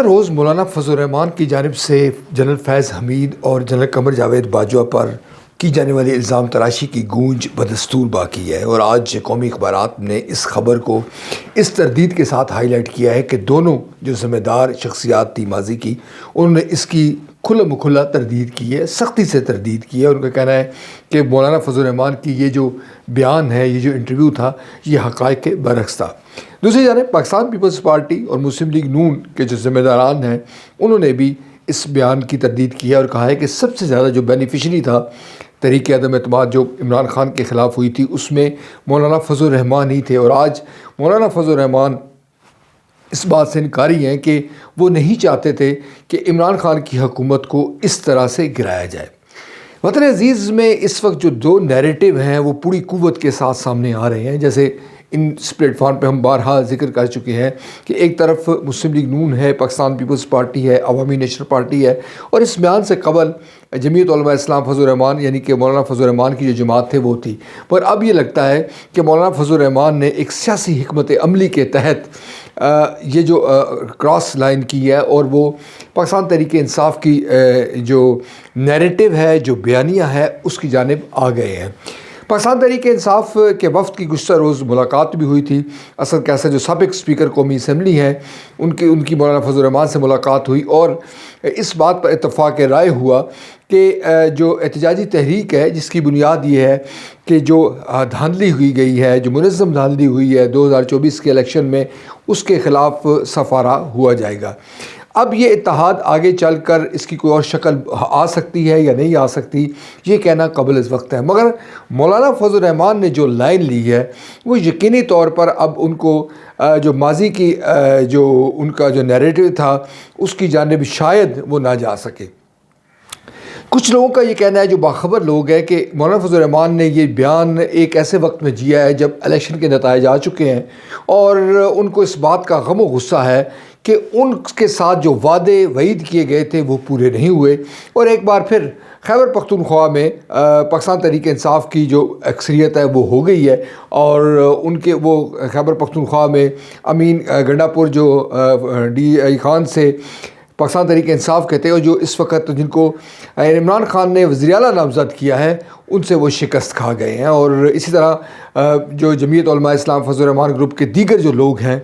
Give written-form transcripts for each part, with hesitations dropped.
روز مولانا فضل الرحمان کی جانب سے جنرل فیض حمید اور جنرل قمر جاوید باجوہ پر کی جانے والی الزام تراشی کی گونج بدستور باقی ہے، اور آج قومی اخبارات نے اس خبر کو اس تردید کے ساتھ ہائی لائٹ کیا ہے کہ دونوں جو ذمہ دار شخصیات تھی ماضی کی، انہوں نے اس کی کھلا کھلا تردید کی ہے، سختی سے تردید کی ہے۔ ان کا کہنا ہے کہ مولانا فضل الرحمان کی یہ جو بیان ہے، یہ جو انٹرویو تھا، یہ حقائق کے برعکس تھا۔ دوسری جانب پاکستان پیپلز پارٹی اور مسلم لیگ نون کے جو ذمہ داران ہیں، انہوں نے بھی اس بیان کی تردید کی ہے اور کہا ہے کہ سب سے زیادہ جو بینیفیشری تھا تحریک عدم اعتماد جو عمران خان کے خلاف ہوئی تھی، اس میں مولانا فضل الرحمان ہی تھے، اور آج مولانا فضل الرحمان اس بات سے انکاری ہیں کہ وہ نہیں چاہتے تھے کہ عمران خان کی حکومت کو اس طرح سے گرایا جائے۔ وطن عزیز میں اس وقت جو دو نیریٹو ہیں وہ پوری قوت کے ساتھ سامنے آ رہے ہیں، جیسے اس پلیٹ فارم پہ ہم بارہا ذکر کر چکے ہیں کہ ایک طرف مسلم لیگ نون ہے، پاکستان پیپلز پارٹی ہے، عوامی نیشنل پارٹی ہے، اور اس بیان سے قبل جمعیت علماء اسلام فضل الرحمان یعنی کہ مولانا فضل الرحمان کی جو جماعت تھے وہ تھی۔ پر اب یہ لگتا ہے کہ مولانا فضل الرحمان نے ایک سیاسی حکمت عملی کے تحت یہ جو کراس لائن کی ہے، اور وہ پاکستان تحریک انصاف کی جو نیریٹو ہے، جو بیانیہ ہے، اس کی جانب آ گئے ہیں۔ پاکستان تحریک انصاف کے وفد کی گزشتہ روز ملاقات بھی ہوئی تھی۔ اسد کیسر جو سابق اسپیکر قومی اسمبلی ہیں، ان کی مولانا فضل الرحمان سے ملاقات ہوئی، اور اس بات پر اتفاق رائے ہوا کہ جو احتجاجی تحریک ہے، جس کی بنیاد یہ ہے کہ جو دھاندلی ہوئی گئی ہے، جو منظم دھاندلی ہوئی ہے 2024 کے الیکشن میں، اس کے خلاف سفارہ ہوا جائے گا۔ اب یہ اتحاد آگے چل کر اس کی کوئی اور شکل آ سکتی ہے یا نہیں آ سکتی، یہ کہنا قبل از وقت ہے، مگر مولانا فضل الرحمان نے جو لائن لی ہے وہ یقینی طور پر اب ان کو جو ماضی کی جو ان کا جو نیریٹو تھا، اس کی جانب شاید وہ نہ جا سکے۔ کچھ لوگوں کا یہ کہنا ہے، جو باخبر لوگ ہیں، کہ مولانا فضل الرحمان نے یہ بیان ایک ایسے وقت میں جیا ہے جب الیکشن کے نتائج آ چکے ہیں، اور ان کو اس بات کا غم و غصہ ہے کہ ان کے ساتھ جو وعدے وعید کیے گئے تھے وہ پورے نہیں ہوئے، اور ایک بار پھر خیبر پختونخوا میں پاکستان تحریک انصاف کی جو اکثریت ہے وہ ہو گئی ہے، اور ان کے وہ خیبر پختونخوا میں امین گنڈا پور جو ڈی آئی خان سے پاکستان تحریک انصاف کہتے ہیں، اور جو اس وقت جن کو عمران خان نے وزیر اعلیٰ نامزد کیا ہے، ان سے وہ شکست کھا گئے ہیں، اور اسی طرح جو جمعیت علماء اسلام فضل الرحمان گروپ کے دیگر جو لوگ ہیں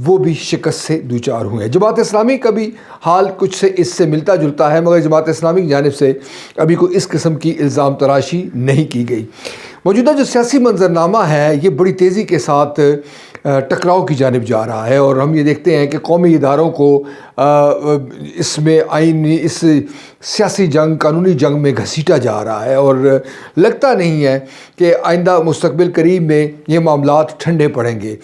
وہ بھی شکست سے دوچار ہوئے ہیں۔ جماعت اسلامی کا بھی حال کچھ سے اس سے ملتا جلتا ہے، مگر جماعت اسلامی کی جانب سے ابھی کوئی اس قسم کی الزام تراشی نہیں کی گئی۔ موجودہ جو سیاسی منظرنامہ ہے، یہ بڑی تیزی کے ساتھ ٹکراؤ کی جانب جا رہا ہے، اور ہم یہ دیکھتے ہیں کہ قومی اداروں کو اس میں آئینی اس سیاسی جنگ، قانونی جنگ میں گھسیٹا جا رہا ہے، اور لگتا نہیں ہے کہ آئندہ مستقبل قریب میں یہ معاملات ٹھنڈے پڑیں گے۔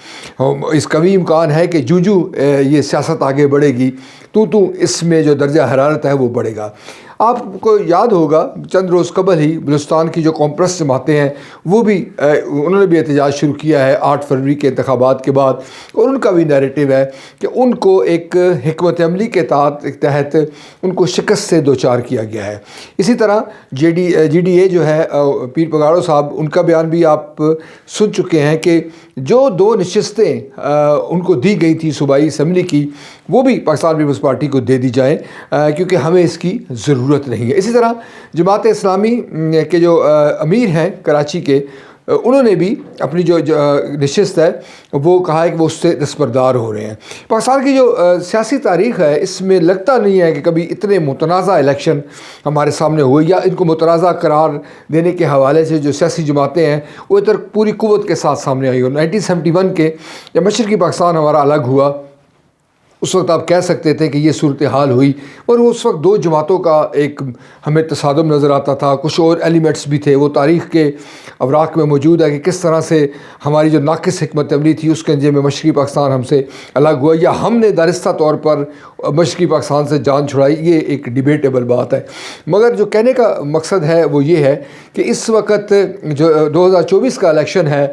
اس کا بھی امکان ہے کہ جو یہ سیاست آگے بڑھے گی، تو اس میں جو درجہ حرارت ہے وہ بڑھے گا۔ آپ کو یاد ہوگا چند روز قبل ہی بلوچستان کی جو کانپریس جماعتیں ہیں، وہ بھی انہوں نے بھی احتجاج شروع کیا ہے 8 فروری کے انتخابات کے بعد، اور ان کا بھی نیریٹو ہے کہ ان کو ایک حکمت عملی کے تحت ان کو شکست سے دوچار کیا گیا ہے۔ اسی طرح جی ڈی اے جو ہے پیر پگاڑو صاحب، ان کا بیان بھی آپ سن چکے ہیں کہ جو 2 نشستیں ان کو دی گئی تھی صوبائی اسمبلی کی، وہ بھی پاکستان پیپلز پارٹی کو دے دی جائیں، کیونکہ ہمیں اس کی ضرورت نہیں ہے۔ اسی طرح جماعت اسلامی کے جو امیر ہیں کراچی کے، انہوں نے بھی اپنی جو نشست ہے وہ کہا ہے کہ وہ اس سے دستبردار ہو رہے ہیں۔ پاکستان کی جو سیاسی تاریخ ہے، اس میں لگتا نہیں ہے کہ کبھی اتنے متنازع الیکشن ہمارے سامنے ہوئے، یا ان کو متنازع قرار دینے کے حوالے سے جو سیاسی جماعتیں ہیں وہ ادھر پوری قوت کے ساتھ سامنے آئی ہو۔ 1971 کے جب مشرقی پاکستان ہمارا الگ ہوا، اس وقت آپ کہہ سکتے تھے کہ یہ صورتحال ہوئی، اور اس وقت 2 جماعتوں کا ایک ہمیں تصادم نظر آتا تھا۔ کچھ اور ایلیمنٹس بھی تھے، وہ تاریخ کے اوراق میں موجود ہے کہ کس طرح سے ہماری جو ناقص حکمت عملی تھی اس کے انجام میں مشرقی پاکستان ہم سے الگ ہوا، یا ہم نے دارستہ طور پر مشرقی پاکستان سے جان چھڑائی، یہ ایک ڈیبیٹیبل بات ہے۔ مگر جو کہنے کا مقصد ہے وہ یہ ہے کہ اس وقت جو 2024 کا الیکشن ہے،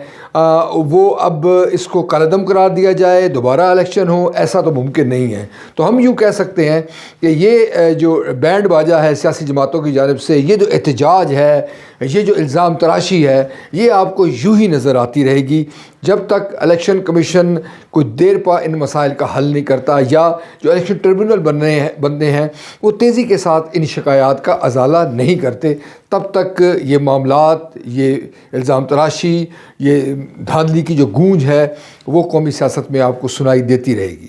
وہ اب اس کو کالعدم قرار دیا جائے، دوبارہ الیکشن ہو، ایسا تو ممکن ممکن نہیں ہے۔ تو ہم یوں کہہ سکتے ہیں کہ یہ جو بینڈ باجا ہے سیاسی جماعتوں کی جانب سے، یہ جو احتجاج ہے، یہ جو الزام تراشی ہے، یہ آپ کو یوں ہی نظر آتی رہے گی جب تک الیکشن کمیشن کوئی دیر پا ان مسائل کا حل نہیں کرتا، یا جو الیکشن ٹریبیونل بننے ہیں وہ تیزی کے ساتھ ان شکایات کا ازالہ نہیں کرتے۔ تب تک یہ معاملات، یہ الزام تراشی، یہ دھاندلی کی جو گونج ہے وہ قومی سیاست میں آپ کو سنائی دیتی رہے گی۔